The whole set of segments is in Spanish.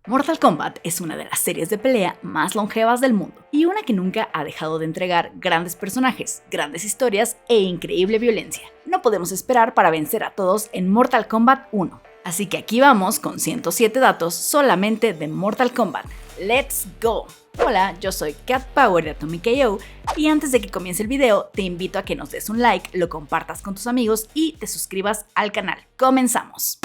Mortal Kombat es una de las series de pelea más longevas del mundo y una que nunca ha dejado de entregar grandes personajes, grandes historias e increíble violencia. No podemos esperar para vencer a todos en Mortal Kombat 1. Así que aquí vamos con 107 datos solamente de Mortal Kombat. ¡Let's go! Hola, yo soy Cat Power de Atomic KO y antes de que comience el video te invito a que nos des un like, lo compartas con tus amigos y te suscribas al canal. ¡Comenzamos!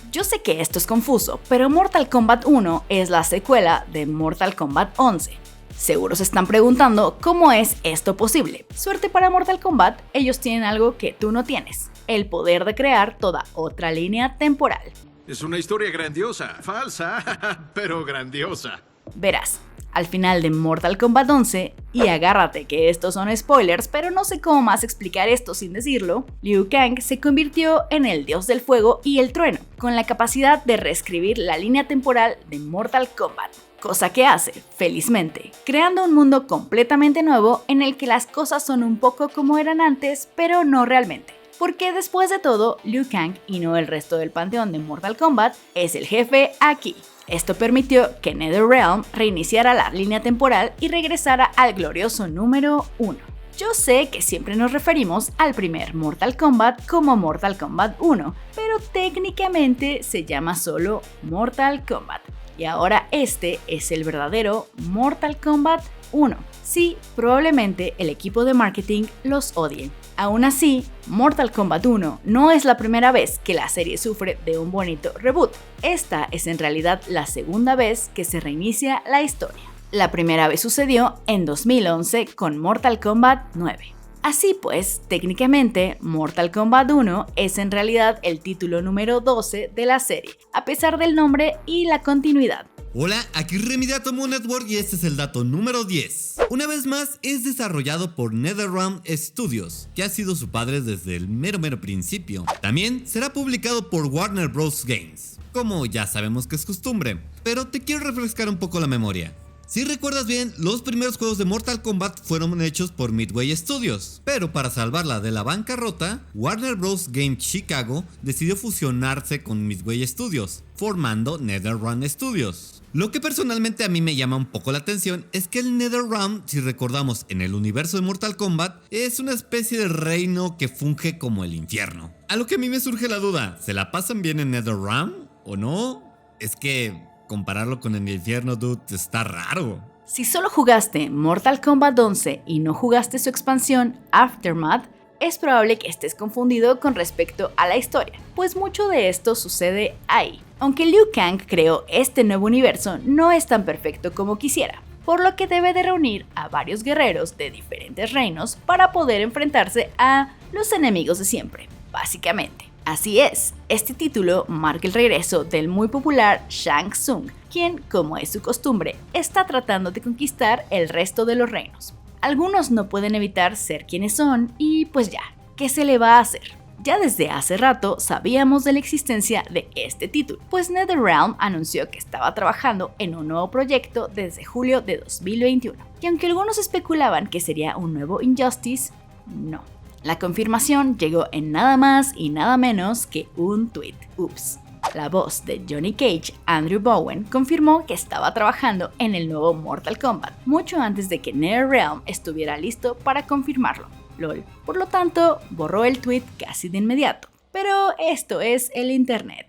Yo sé que esto es confuso, pero Mortal Kombat 1 es la secuela de Mortal Kombat 11. Seguro se están preguntando cómo es esto posible. Suerte para Mortal Kombat, ellos tienen algo que tú no tienes: el poder de crear toda otra línea temporal. Es una historia grandiosa, falsa, pero grandiosa. Verás, al final de Mortal Kombat 11, y agárrate que estos son spoilers, pero no sé cómo más explicar esto sin decirlo, Liu Kang se convirtió en el dios del fuego y el trueno, con la capacidad de reescribir la línea temporal de Mortal Kombat. Cosa que hace, felizmente, creando un mundo completamente nuevo en el que las cosas son un poco como eran antes, pero no realmente. Porque después de todo, Liu Kang, y no el resto del panteón de Mortal Kombat, es el jefe aquí. Esto permitió que NetherRealm reiniciara la línea temporal y regresara al glorioso número 1. Yo sé que siempre nos referimos al primer Mortal Kombat como Mortal Kombat 1, pero técnicamente se llama solo Mortal Kombat. Y ahora este es el verdadero Mortal Kombat 1. Sí, probablemente el equipo de marketing los odie. Aún así, Mortal Kombat 1 no es la primera vez que la serie sufre de un bonito reboot. Esta es en realidad la segunda vez que se reinicia la historia. La primera vez sucedió en 2011 con Mortal Kombat 9. Así pues, técnicamente, Mortal Kombat 1 es en realidad el título número 12 de la serie, a pesar del nombre y la continuidad. Hola, aquí Remy de Atomo Network y este es el dato número 10. Una vez más, es desarrollado por NetherRealm Studios, que ha sido su padre desde el mero principio. También será publicado por Warner Bros. Games, como ya sabemos que es costumbre, pero te quiero refrescar un poco la memoria. Si recuerdas bien, los primeros juegos de Mortal Kombat fueron hechos por Midway Studios, pero para salvarla de la bancarrota, Warner Bros. Games Chicago decidió fusionarse con Midway Studios, formando NetherRealm Studios. Lo que personalmente a mí me llama un poco la atención es que el NetherRealm, si recordamos en el universo de Mortal Kombat, es una especie de reino que funge como el infierno. A lo que a mí me surge la duda, ¿se la pasan bien en NetherRealm o no? Es que compararlo con el infierno, dude, está raro. Si solo jugaste Mortal Kombat 11 y no jugaste su expansión Aftermath, es probable que estés confundido con respecto a la historia, pues mucho de esto sucede ahí. Aunque Liu Kang creó este nuevo universo, no es tan perfecto como quisiera, por lo que debe de reunir a varios guerreros de diferentes reinos para poder enfrentarse a los enemigos de siempre, básicamente. Así es, este título marca el regreso del muy popular Shang Tsung, quien, como es su costumbre, está tratando de conquistar el resto de los reinos. Algunos no pueden evitar ser quienes son y pues ya, ¿qué se le va a hacer? Ya desde hace rato sabíamos de la existencia de este título, pues NetherRealm anunció que estaba trabajando en un nuevo proyecto desde julio de 2021. Y aunque algunos especulaban que sería un nuevo Injustice, no. La confirmación llegó en nada más y nada menos que un tweet. Ups. La voz de Johnny Cage, Andrew Bowen, confirmó que estaba trabajando en el nuevo Mortal Kombat, mucho antes de que NetherRealm estuviera listo para confirmarlo. LOL. Por lo tanto, borró el tweet casi de inmediato. Pero esto es el internet.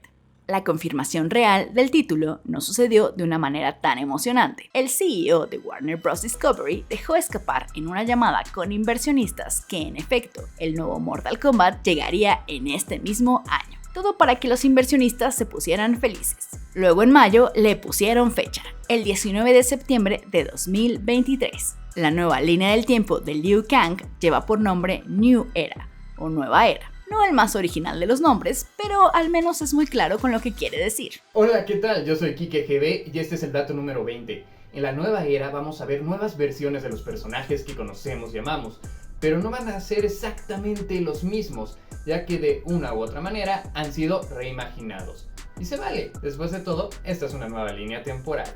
La confirmación real del título no sucedió de una manera tan emocionante. El CEO de Warner Bros. Discovery dejó escapar en una llamada con inversionistas que, en efecto, el nuevo Mortal Kombat llegaría en este mismo año. Todo para que los inversionistas se pusieran felices. Luego en mayo le pusieron fecha, el 19 de septiembre de 2023. La nueva línea del tiempo de Liu Kang lleva por nombre New Era o Nueva Era. No el más original de los nombres, pero al menos es muy claro con lo que quiere decir. Hola, ¿qué tal? Yo soy Kike GB y este es el dato número 20. En la nueva era vamos a ver nuevas versiones de los personajes que conocemos y amamos, pero no van a ser exactamente los mismos, ya que de una u otra manera han sido reimaginados. Y se vale, después de todo, esta es una nueva línea temporal.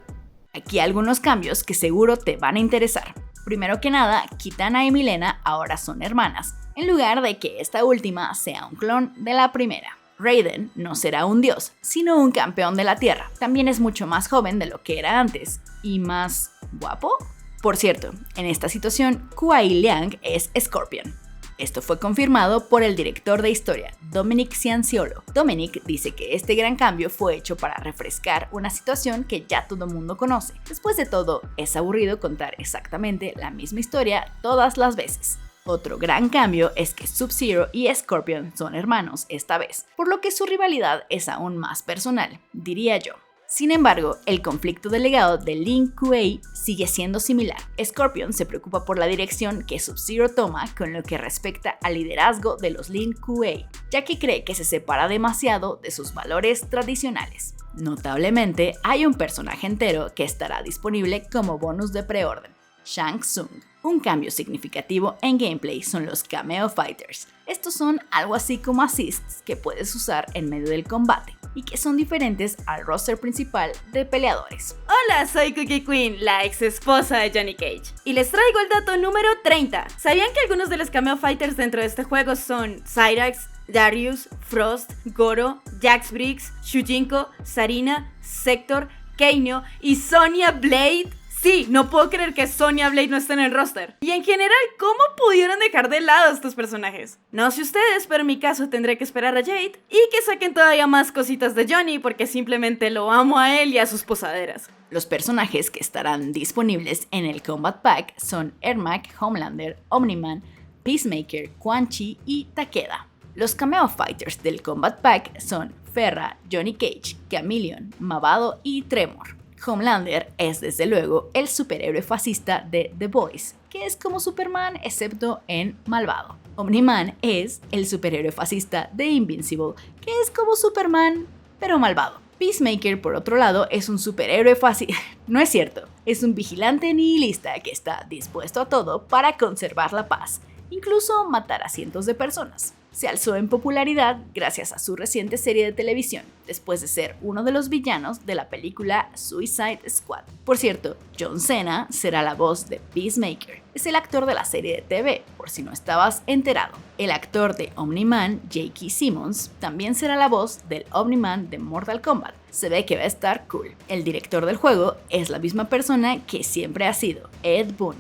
Aquí algunos cambios que seguro te van a interesar. Primero que nada, Kitana y Milena ahora son hermanas, en lugar de que esta última sea un clon de la primera. Raiden no será un dios, sino un campeón de la Tierra. También es mucho más joven de lo que era antes. ¿Y más guapo? Por cierto, en esta situación, Kuai Liang es Scorpion. Esto fue confirmado por el director de historia, Dominic Cianciolo. Dominic dice que este gran cambio fue hecho para refrescar una situación que ya todo el mundo conoce. Después de todo, es aburrido contar exactamente la misma historia todas las veces. Otro gran cambio es que Sub-Zero y Scorpion son hermanos esta vez, por lo que su rivalidad es aún más personal, diría yo. Sin embargo, el conflicto de legado de Lin Kuei sigue siendo similar. Scorpion se preocupa por la dirección que Sub-Zero toma con lo que respecta al liderazgo de los Lin Kuei, ya que cree que se separa demasiado de sus valores tradicionales. Notablemente, hay un personaje entero que estará disponible como bonus de preorden, Shang Tsung. Un cambio significativo en gameplay son los Cameo Fighters. Estos son algo así como assists que puedes usar en medio del combate y que son diferentes al roster principal de peleadores. Hola, soy Cookie Queen, la ex esposa de Johnny Cage, y les traigo el dato número 30. ¿Sabían que algunos de los Cameo Fighters dentro de este juego son Cyrax, Darius, Frost, Goro, Jax Briggs, Shujinko, Sarina, Sector, Keino y Sonya Blade? Sí, no puedo creer que Sonya Blade no esté en el roster. Y en general, ¿cómo pudieron dejar de lado a estos personajes? No sé ustedes, pero en mi caso tendré que esperar a Jade y que saquen todavía más cositas de Johnny porque simplemente lo amo a él y a sus posaderas. Los personajes que estarán disponibles en el Combat Pack son Ermac, Homelander, Omni-Man, Peacemaker, Quan Chi y Takeda. Los Cameo Fighters del Combat Pack son Ferra, Johnny Cage, Chameleon, Mavado y Tremor. Homelander es desde luego el superhéroe fascista de The Boys, que es como Superman excepto en malvado. Omni-Man es el superhéroe fascista de Invincible, que es como Superman pero malvado. Peacemaker, por otro lado, es un superhéroe fascista. No es cierto, es un vigilante nihilista que está dispuesto a todo para conservar la paz, incluso matar a cientos de personas. Se alzó en popularidad gracias a su reciente serie de televisión, después de ser uno de los villanos de la película Suicide Squad. Por cierto, John Cena será la voz de Peacemaker. Es el actor de la serie de TV, por si no estabas enterado. El actor de Omni-Man, J.K. Simmons, también será la voz del Omni-Man de Mortal Kombat. Se ve que va a estar cool. El director del juego es la misma persona que siempre ha sido, Ed Boon.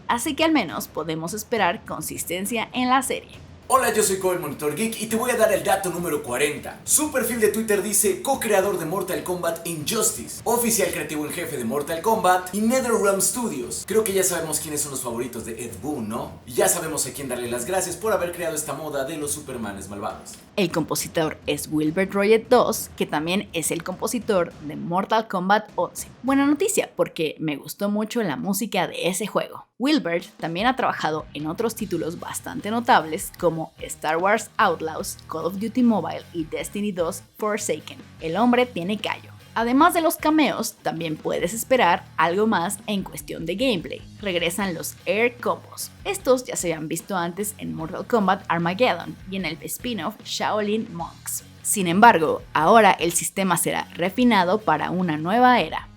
Así que al menos podemos esperar consistencia en la serie. Hola, yo soy Kobe el Monitor Geek y te voy a dar el dato número 40. Su perfil de Twitter dice co-creador de Mortal Kombat Injustice, oficial creativo en jefe de Mortal Kombat y NetherRealm Studios. Creo que ya sabemos quiénes son los favoritos de Ed Boon, ¿no? Y ya sabemos a quién darle las gracias por haber creado esta moda de los Supermanes malvados. El compositor es Wilbert Roget 2, que también es el compositor de Mortal Kombat 11. Buena noticia, porque me gustó mucho la música de ese juego. Wilbert también ha trabajado en otros títulos bastante notables como Star Wars Outlaws, Call of Duty Mobile y Destiny 2 Forsaken. El hombre tiene callo. Además de los cameos, también puedes esperar algo más en cuestión de gameplay. Regresan los Air Combos. Estos ya se habían visto antes en Mortal Kombat Armageddon y en el spin-off Shaolin Monks. Sin embargo, ahora el sistema será refinado para una nueva era.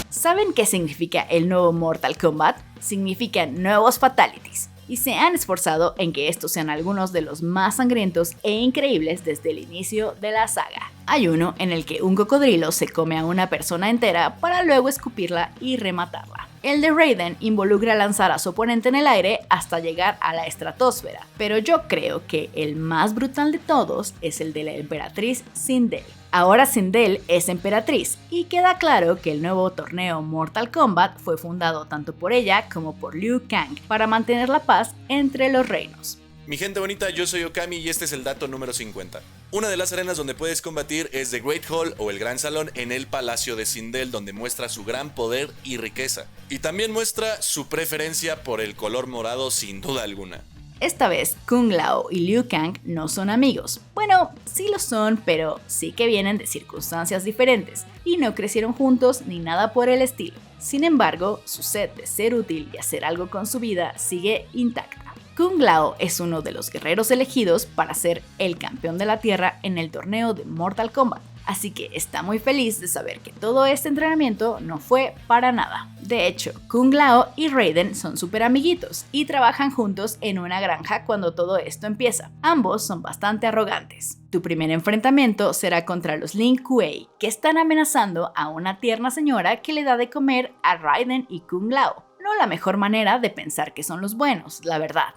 ¿Saben qué significa el nuevo Mortal Kombat? Significa nuevos fatalities, y se han esforzado en que estos sean algunos de los más sangrientos e increíbles desde el inicio de la saga. Hay uno en el que un cocodrilo se come a una persona entera para luego escupirla y rematarla. El de Raiden involucra lanzar a su oponente en el aire hasta llegar a la estratosfera, pero yo creo que el más brutal de todos es el de la emperatriz Sindel. Ahora Sindel es emperatriz y queda claro que el nuevo torneo Mortal Kombat fue fundado tanto por ella como por Liu Kang para mantener la paz entre los reinos. Mi gente bonita, yo soy Okami y este es el dato número 50. Una de las arenas donde puedes combatir es The Great Hall o el Gran Salón en el Palacio de Sindel, donde muestra su gran poder y riqueza. Y también muestra su preferencia por el color morado sin duda alguna. Esta vez, Kung Lao y Liu Kang no son amigos. Bueno, sí lo son, pero sí que vienen de circunstancias diferentes y no crecieron juntos ni nada por el estilo. Sin embargo, su sed de ser útil y hacer algo con su vida sigue intacta. Kung Lao es uno de los guerreros elegidos para ser el campeón de la Tierra en el torneo de Mortal Kombat, así que está muy feliz de saber que todo este entrenamiento no fue para nada. De hecho, Kung Lao y Raiden son súper amiguitos y trabajan juntos en una granja cuando todo esto empieza. Ambos son bastante arrogantes. Tu primer enfrentamiento será contra los Lin Kuei, que están amenazando a una tierna señora que le da de comer a Raiden y Kung Lao. No la mejor manera de pensar que son los buenos, la verdad.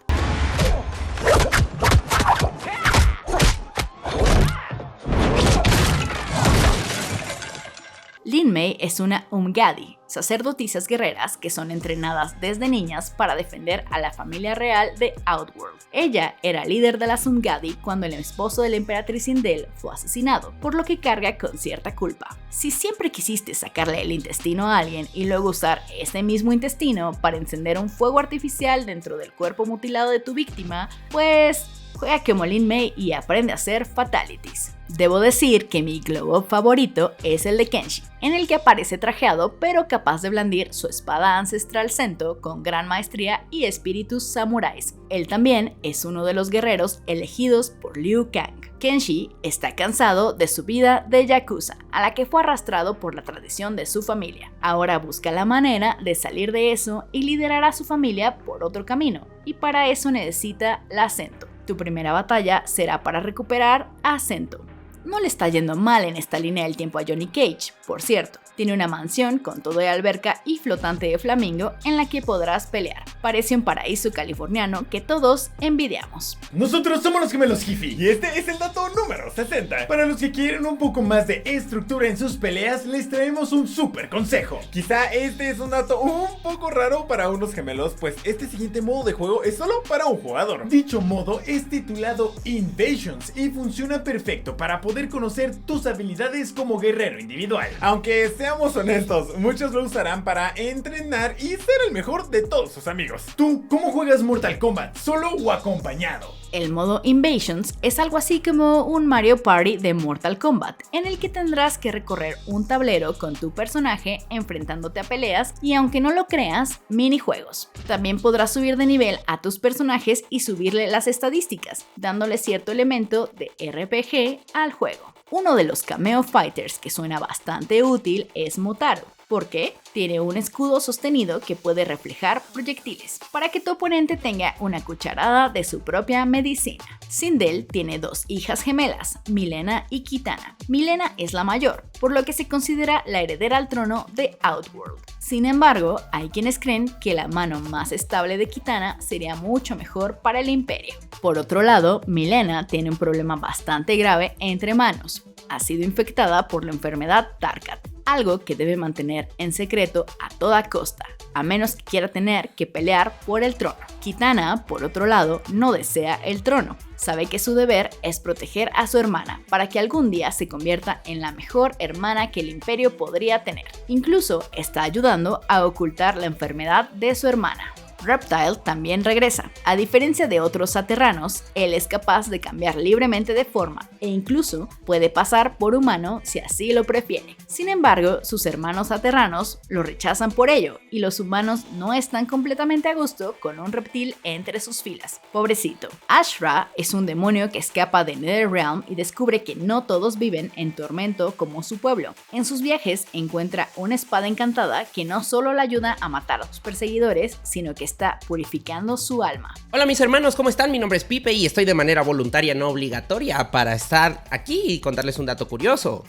Lin Mei es una Umgadi, sacerdotisas guerreras que son entrenadas desde niñas para defender a la familia real de Outworld. Ella era líder de las Umgadi cuando el esposo de la emperatriz Sindel fue asesinado, por lo que carga con cierta culpa. Si siempre quisiste sacarle el intestino a alguien y luego usar ese mismo intestino para encender un fuego artificial dentro del cuerpo mutilado de tu víctima, pues juega como Lin Mei y aprende a hacer fatalities. Debo decir que mi glow up favorito es el de Kenshi, en el que aparece trajeado pero capaz de blandir su espada ancestral Sento con gran maestría y espíritus samuráis. Él también es uno de los guerreros elegidos por Liu Kang. Kenshi está cansado de su vida de yakuza, a la que fue arrastrado por la tradición de su familia. Ahora busca la manera de salir de eso y liderar a su familia por otro camino, y para eso necesita la Sento. Tu primera batalla será para recuperar a Sento. No le está yendo mal en esta línea del tiempo a Johnny Cage, por cierto. Tiene una mansión con todo de alberca y flotante de flamingo en la que podrás pelear. Parece un paraíso californiano que todos envidiamos. Nosotros somos los gemelos Hifi y este es el dato número 60. Para los que quieren un poco más de estructura en sus peleas, les traemos un súper consejo. Quizá este es un dato un poco raro para unos gemelos, pues este siguiente modo de juego es solo para un jugador. Dicho modo es titulado Invasions y funciona perfecto para poder conocer tus habilidades como guerrero individual. Aunque seamos honestos, muchos lo usarán para entrenar y ser el mejor de todos sus amigos. ¿Tú cómo juegas Mortal Kombat? ¿Solo o acompañado? El modo Invasions es algo así como un Mario Party de Mortal Kombat, en el que tendrás que recorrer un tablero con tu personaje enfrentándote a peleas y, aunque no lo creas, minijuegos. También podrás subir de nivel a tus personajes y subirle las estadísticas, dándole cierto elemento de RPG al juego. Uno de los cameo fighters que suena bastante útil es Motaro. ¿Por qué? Tiene un escudo sostenido que puede reflejar proyectiles, para que tu oponente tenga una cucharada de su propia medicina. Sindel tiene dos hijas gemelas, Mileena y Kitana. Mileena es la mayor, por lo que se considera la heredera al trono de Outworld. Sin embargo, hay quienes creen que la mano más estable de Kitana sería mucho mejor para el imperio. Por otro lado, Mileena tiene un problema bastante grave entre manos. Ha sido infectada por la enfermedad Tarkat, algo que debe mantener en secreto a toda costa, a menos que quiera tener que pelear por el trono. Kitana, por otro lado, no desea el trono. Sabe que su deber es proteger a su hermana para que algún día se convierta en la mejor hermana que el imperio podría tener. Incluso está ayudando a ocultar la enfermedad de su hermana. Reptile también regresa. A diferencia de otros aterranos, él es capaz de cambiar libremente de forma e incluso puede pasar por humano si así lo prefiere. Sin embargo, sus hermanos aterranos lo rechazan por ello y los humanos no están completamente a gusto con un reptil entre sus filas. Pobrecito. Ashra es un demonio que escapa de NetherRealm y descubre que no todos viven en tormento como su pueblo. En sus viajes encuentra una espada encantada que no solo le ayuda a matar a sus perseguidores, sino que está purificando su alma. Hola mis hermanos, ¿cómo están? Mi nombre es Pipe y estoy de manera voluntaria, no obligatoria, para estar aquí y contarles un dato curioso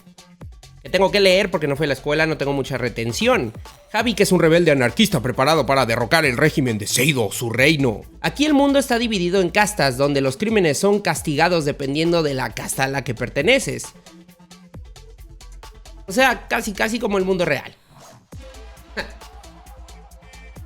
que tengo que leer porque no fui a la escuela, no tengo mucha retención. Javi, que es un rebelde anarquista preparado para derrocar el régimen de Seido, su reino. Aquí el mundo está dividido en castas, donde los crímenes son castigados dependiendo de la casta a la que perteneces. O sea, casi como el mundo real.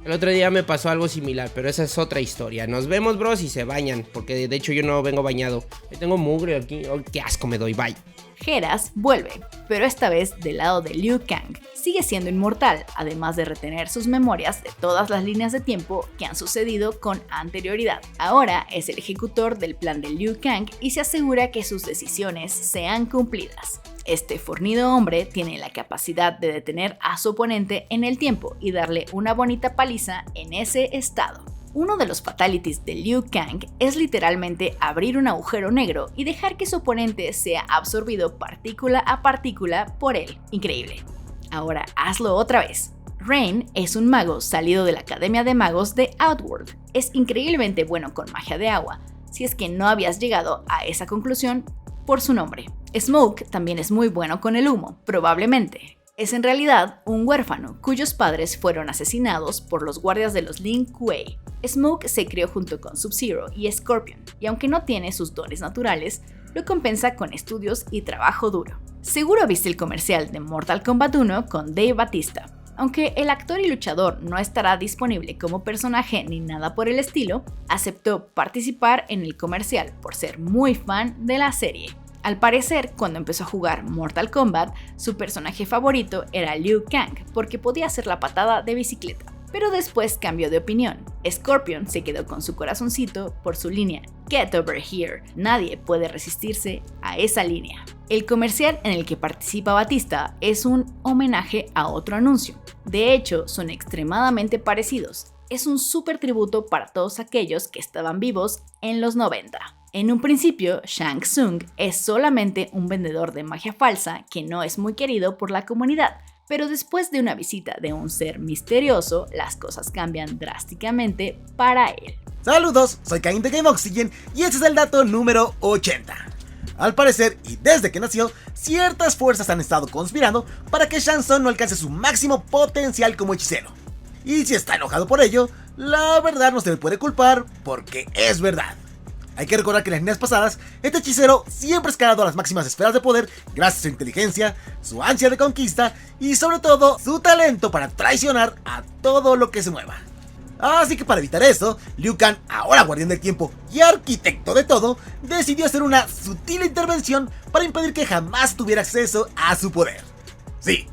El otro día me pasó algo similar, pero esa es otra historia. Nos vemos, bros, y se bañan, porque de hecho yo no vengo bañado. Yo tengo mugre aquí. Oh, qué asco me doy, bye. Geras vuelve, pero esta vez del lado de Liu Kang. Sigue siendo inmortal, además de retener sus memorias de todas las líneas de tiempo que han sucedido con anterioridad. Ahora es el ejecutor del plan de Liu Kang y se asegura que sus decisiones sean cumplidas. Este fornido hombre tiene la capacidad de detener a su oponente en el tiempo y darle una bonita paliza en ese estado. Uno de los fatalities de Liu Kang es literalmente abrir un agujero negro y dejar que su oponente sea absorbido partícula a partícula por él. Increíble. Ahora hazlo otra vez. Rain es un mago salido de la Academia de Magos de Outworld. Es increíblemente bueno con magia de agua, si es que no habías llegado a esa conclusión por su nombre. Smoke también es muy bueno con el humo, probablemente. Es en realidad un huérfano cuyos padres fueron asesinados por los guardias de los Lin Kuei. Smoke se crió junto con Sub-Zero y Scorpion, y aunque no tiene sus dones naturales, lo compensa con estudios y trabajo duro. Seguro viste el comercial de Mortal Kombat 1 con Dave Bautista. Aunque el actor y luchador no estará disponible como personaje ni nada por el estilo, aceptó participar en el comercial por ser muy fan de la serie. Al parecer, cuando empezó a jugar Mortal Kombat, su personaje favorito era Liu Kang, porque podía hacer la patada de bicicleta. Pero después cambió de opinión. Scorpion se quedó con su corazoncito por su línea Get Over Here. Nadie puede resistirse a esa línea. El comercial en el que participa Batista es un homenaje a otro anuncio. De hecho, son extremadamente parecidos. Es un súper tributo para todos aquellos que estaban vivos en los 90. En un principio, Shang Tsung es solamente un vendedor de magia falsa que no es muy querido por la comunidad, pero después de una visita de un ser misterioso, las cosas cambian drásticamente para él. Saludos, soy Cain de Game Oxygen y este es el dato número 80. Al parecer, y desde que nació, ciertas fuerzas han estado conspirando para que Shang Tsung no alcance su máximo potencial como hechicero. Y si está enojado por ello, la verdad no se le puede culpar porque es verdad. Hay que recordar que en las líneas pasadas, este hechicero siempre ha escalado a las máximas esferas de poder gracias a su inteligencia, su ansia de conquista y sobre todo su talento para traicionar a todo lo que se mueva. Así que para evitar eso, Liu Kang, ahora guardián del tiempo y arquitecto de todo, decidió hacer una sutil intervención para impedir que jamás tuviera acceso a su poder. Sí,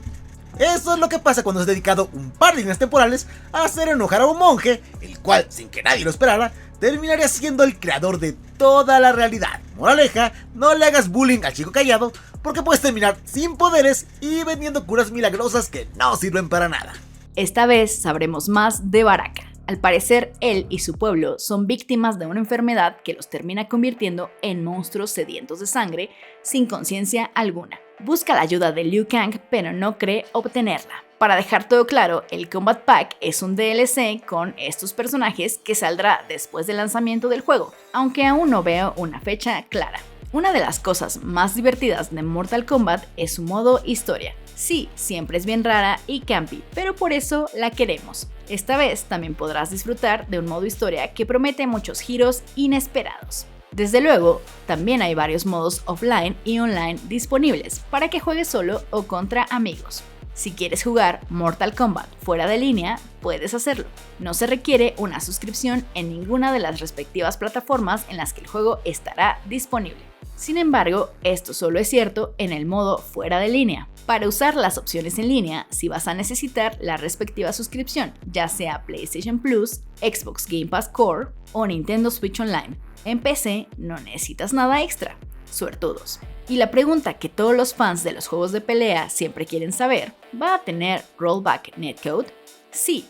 eso es lo que pasa cuando has dedicado un par de líneas temporales a hacer enojar a un monje, el cual, sin que nadie lo esperara, terminaría siendo el creador de toda la realidad. Moraleja, no le hagas bullying al chico callado, porque puedes terminar sin poderes y vendiendo curas milagrosas que no sirven para nada. Esta vez sabremos más de Baraka. Al parecer, él y su pueblo son víctimas de una enfermedad que los termina convirtiendo en monstruos sedientos de sangre, sin conciencia alguna. Busca la ayuda de Liu Kang, pero no cree obtenerla. Para dejar todo claro, el Combat Pack es un DLC con estos personajes que saldrá después del lanzamiento del juego, aunque aún no veo una fecha clara. Una de las cosas más divertidas de Mortal Kombat es su modo historia. Sí, siempre es bien rara y campy, pero por eso la queremos. Esta vez también podrás disfrutar de un modo historia que promete muchos giros inesperados. Desde luego, también hay varios modos offline y online disponibles para que juegues solo o contra amigos. Si quieres jugar Mortal Kombat fuera de línea, puedes hacerlo. No se requiere una suscripción en ninguna de las respectivas plataformas en las que el juego estará disponible. Sin embargo, esto solo es cierto en el modo fuera de línea. Para usar las opciones en línea, sí vas a necesitar la respectiva suscripción, ya sea PlayStation Plus, Xbox Game Pass Core o Nintendo Switch Online. En PC no necesitas nada extra. Suertudos. Y la pregunta que todos los fans de los juegos de pelea siempre quieren saber, ¿va a tener rollback netcode? Sí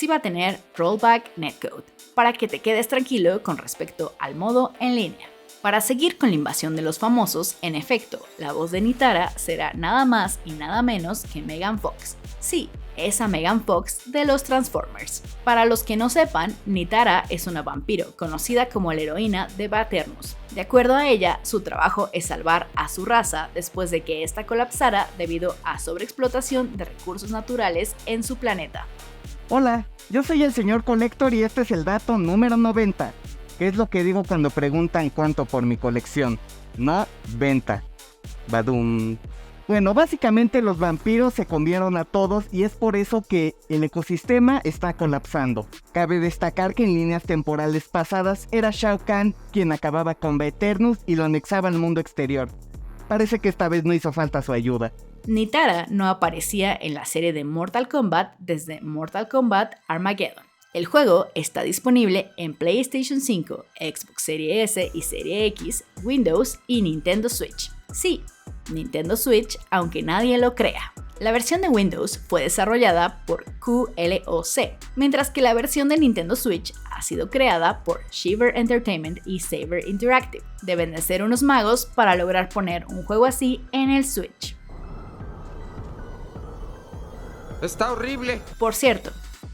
va a tener rollback netcode, para que te quedes tranquilo con respecto al modo en línea. Para seguir con la invasión de los famosos, en efecto, la voz de Nitara será nada más y nada menos que Megan Fox. Sí, esa Megan Fox de los Transformers. Para los que no sepan, Nitara es una vampiro conocida como la heroína de Baternus. De acuerdo a ella, su trabajo es salvar a su raza después de que ésta colapsara debido a sobreexplotación de recursos naturales en su planeta. Hola, yo soy el señor Collector y este es el dato número 90. ¿Qué es lo que digo cuando preguntan cuánto por mi colección? No, venta. Badum. Bueno, básicamente los vampiros se comieron a todos y es por eso que el ecosistema está colapsando. Cabe destacar que en líneas temporales pasadas era Shao Kahn quien acababa con Baternus y lo anexaba al mundo exterior. Parece que esta vez no hizo falta su ayuda. Nitara no aparecía en la serie de Mortal Kombat desde Mortal Kombat Armageddon. El juego está disponible en PlayStation 5, Xbox Series S y Serie X, Windows y Nintendo Switch. Sí, Nintendo Switch, aunque nadie lo crea. La versión de Windows fue desarrollada por QLOC, mientras que la versión de Nintendo Switch ha sido creada por Shiver Entertainment y Saber Interactive. Deben de ser unos magos para lograr poner un juego así en el Switch. Está horrible. Por cierto,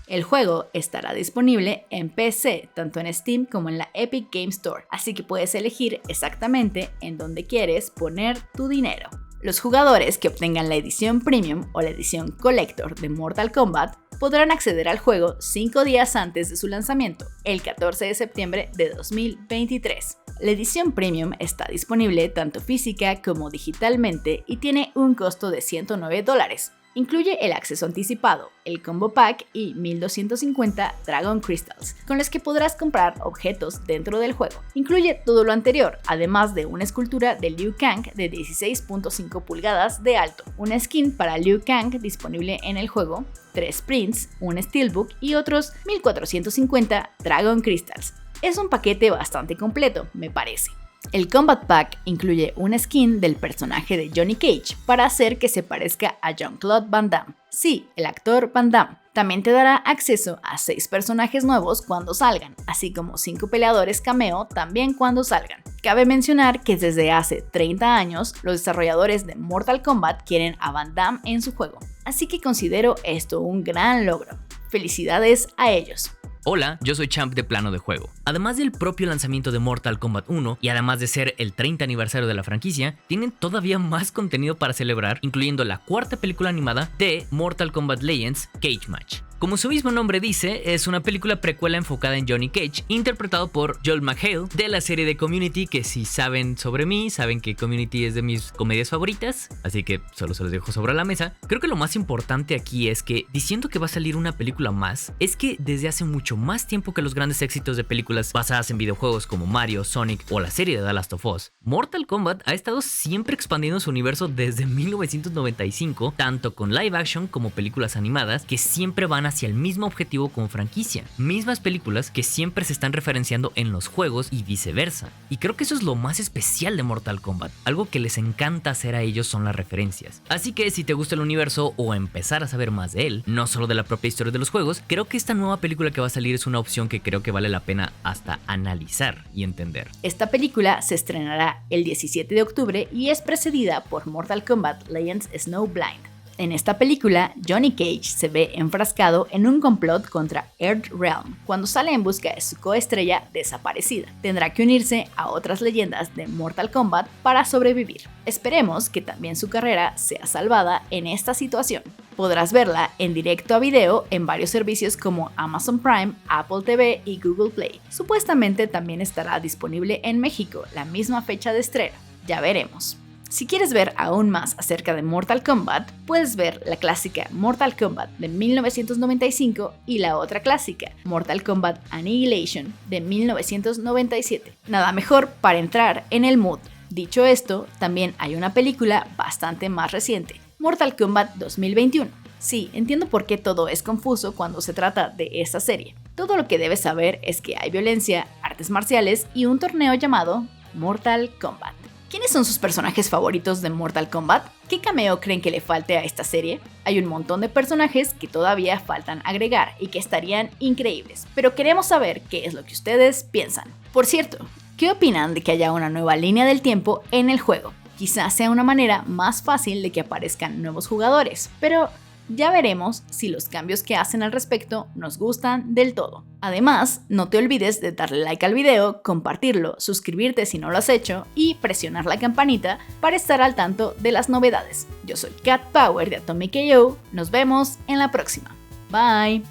el juego estará disponible en PC, tanto en Steam como en la Epic Game Store, así que puedes elegir exactamente en dónde quieres poner tu dinero. Los jugadores que obtengan la edición Premium o la edición Collector de Mortal Kombat podrán acceder al juego 5 días antes de su lanzamiento, el 14 de septiembre de 2023. La edición Premium está disponible tanto física como digitalmente y tiene un costo de $109. Incluye el acceso anticipado, el Combo Pack y 1250 Dragon Crystals, con los que podrás comprar objetos dentro del juego. Incluye todo lo anterior, además de una escultura de Liu Kang de 16.5 pulgadas de alto, una skin para Liu Kang disponible en el juego, 3 prints, un steelbook y otros 1450 Dragon Crystals. Es un paquete bastante completo, me parece. El Combat Pack incluye una skin del personaje de Johnny Cage para hacer que se parezca a Jean-Claude Van Damme. Sí, el actor Van Damme. También te dará acceso a 6 personajes nuevos cuando salgan, así como 5 peleadores cameo también cuando salgan. Cabe mencionar que desde hace 30 años los desarrolladores de Mortal Kombat quieren a Van Damme en su juego, así que considero esto un gran logro. Felicidades a ellos. Hola, yo soy Champ de Plano de Juego. Además del propio lanzamiento de Mortal Kombat 1 y además de ser el 30 aniversario de la franquicia, tienen todavía más contenido para celebrar, incluyendo la 4ª película animada de Mortal Kombat Legends Cage Match. Como su mismo nombre dice, es una película precuela enfocada en Johnny Cage, interpretado por Joel McHale de la serie de Community, que si saben sobre mí, saben que Community es de mis comedias favoritas, así que solo se los dejo sobre la mesa. Creo que lo más importante aquí es que, diciendo que va a salir una película más, es que desde hace mucho más tiempo que los grandes éxitos de películas basadas en videojuegos como Mario, Sonic o la serie de The Last of Us, Mortal Kombat ha estado siempre expandiendo su universo desde 1995, tanto con live action como películas animadas que siempre van hacia el mismo objetivo como franquicia, mismas películas que siempre se están referenciando en los juegos y viceversa. Y creo que eso es lo más especial de Mortal Kombat, algo que les encanta hacer a ellos son las referencias. Así que si te gusta el universo o empezar a saber más de él, no solo de la propia historia de los juegos, creo que esta nueva película que va a salir es una opción que creo que vale la pena hasta analizar y entender. Esta película se estrenará el 17 de octubre y es precedida por Mortal Kombat Legends Snowblind. En esta película, Johnny Cage se ve enfrascado en un complot contra Earthrealm cuando sale en busca de su coestrella desaparecida. Tendrá que unirse a otras leyendas de Mortal Kombat para sobrevivir. Esperemos que también su carrera sea salvada en esta situación. Podrás verla en directo a video en varios servicios como Amazon Prime, Apple TV y Google Play. Supuestamente también estará disponible en México la misma fecha de estreno. Ya veremos. Si quieres ver aún más acerca de Mortal Kombat, puedes ver la clásica Mortal Kombat de 1995 y la otra clásica, Mortal Kombat Annihilation de 1997. Nada mejor para entrar en el mood. Dicho esto, también hay una película bastante más reciente, Mortal Kombat 2021. Sí, entiendo por qué todo es confuso cuando se trata de esta serie. Todo lo que debes saber es que hay violencia, artes marciales y un torneo llamado Mortal Kombat. ¿Quiénes son sus personajes favoritos de Mortal Kombat? ¿Qué cameo creen que le falte a esta serie? Hay un montón de personajes que todavía faltan agregar y que estarían increíbles, pero queremos saber qué es lo que ustedes piensan. Por cierto, ¿qué opinan de que haya una nueva línea del tiempo en el juego? Quizás sea una manera más fácil de que aparezcan nuevos jugadores, pero ya veremos si los cambios que hacen al respecto nos gustan del todo. Además, no te olvides de darle like al video, compartirlo, suscribirte si no lo has hecho y presionar la campanita para estar al tanto de las novedades. Yo soy Cat Power de Atomic KO, nos vemos en la próxima. Bye.